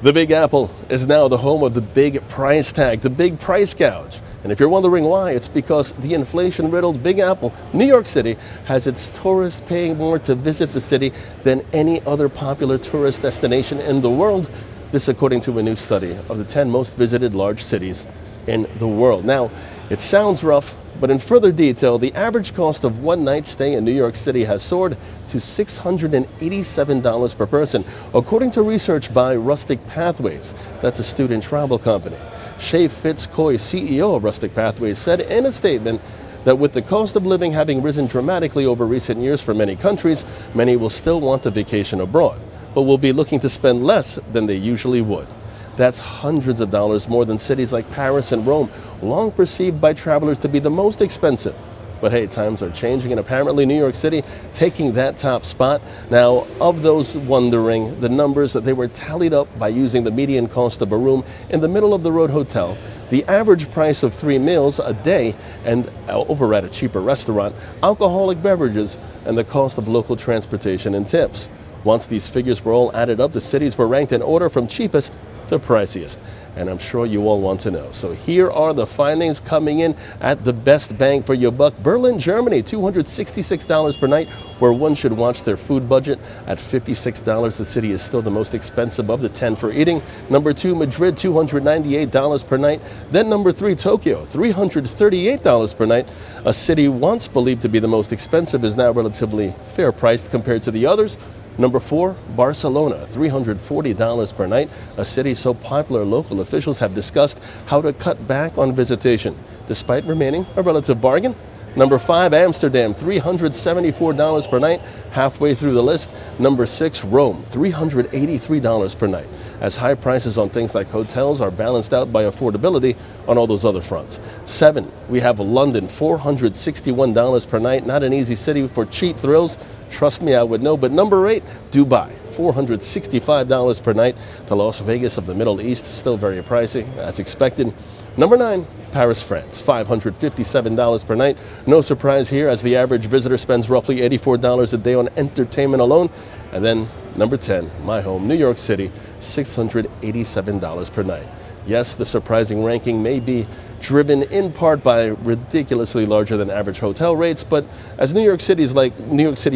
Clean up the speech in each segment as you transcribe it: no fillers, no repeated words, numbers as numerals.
The Big Apple is now the home of the big price tag, the Big Price Gouge. And if you're wondering why, it's because the inflation-riddled Big Apple, New York City, has its tourists paying more to visit the city than any other popular tourist destination in the world. This according to a new study of the 10 most visited large cities in the world. Now, it sounds rough, but in further detail, the average cost of one night stay in New York City has soared to $687 per person, according to research by Rustic Pathways. That's a student travel company. Shay Fitzcoy, CEO of Rustic Pathways, said in a statement that with the cost of living having risen dramatically over recent years for many countries, many will still want a vacation abroad, but will be looking to spend less than they usually would. That's hundreds of dollars more than cities like Paris and Rome, long perceived by travelers to be the most expensive. But hey, times are changing, and apparently New York City taking that top spot. Now, of those wondering, the numbers that they were tallied up by using the median cost of a room in the middle-of-the-road hotel, the average price of 3 meals a day, and over at a cheaper restaurant, alcoholic beverages, and the cost of local transportation and tips. Once these figures were all added up, the cities were ranked in order from cheapest to priciest, and I'm sure you all want to know. So here are the findings coming in at the best bang for your buck. Berlin, Germany, $266 per night, where one should watch their food budget. At $56, the city is still the most expensive of the 10 for eating. Number 2, Madrid, $298 per night. Then number 3, Tokyo, $338 per night. A city once believed to be the most expensive is now relatively fair priced compared to the others. Number 4, Barcelona, $340 per night. A city so popular, local officials have discussed how to cut back on visitation, despite remaining a relative bargain. Number 5, Amsterdam, $374 per night, halfway through the list. Number 6, Rome, $383 per night, as high prices on things like hotels are balanced out by affordability on all those other fronts. 7, we have London, $461 per night, not an easy city for cheap thrills. Trust me, I would know. But number 8, Dubai, $465 per night. The Las Vegas of the Middle East, still very pricey, as expected. Number 9, Paris, France, $557 per night. No surprise here, as the average visitor spends roughly $84 a day on entertainment alone. And then number 10, my home, New York City, $687 per night. Yes, the surprising ranking may be driven in part by ridiculously larger than average hotel rates, but as New York City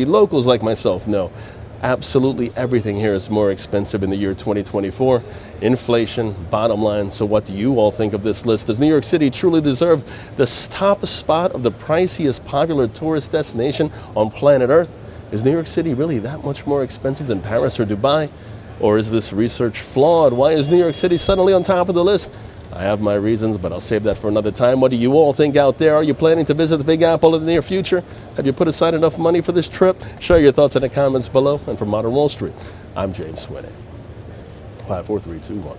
locals like myself know, absolutely everything here is more expensive in the year 2024. Inflation, bottom line. So what do you all think of this list? Does New York City truly deserve the top spot of the priciest popular tourist destination on planet Earth? Is New York City really that much more expensive than Paris or Dubai? Or is this research flawed? Why is New York City suddenly on top of the list? I have my reasons, but I'll save that for another time. What do you all think out there? Are you planning to visit the Big Apple in the near future? Have you put aside enough money for this trip? Share your thoughts in the comments below. And from Modern Wall Street, I'm James Swinney. 5, 4, 3, 2, 1.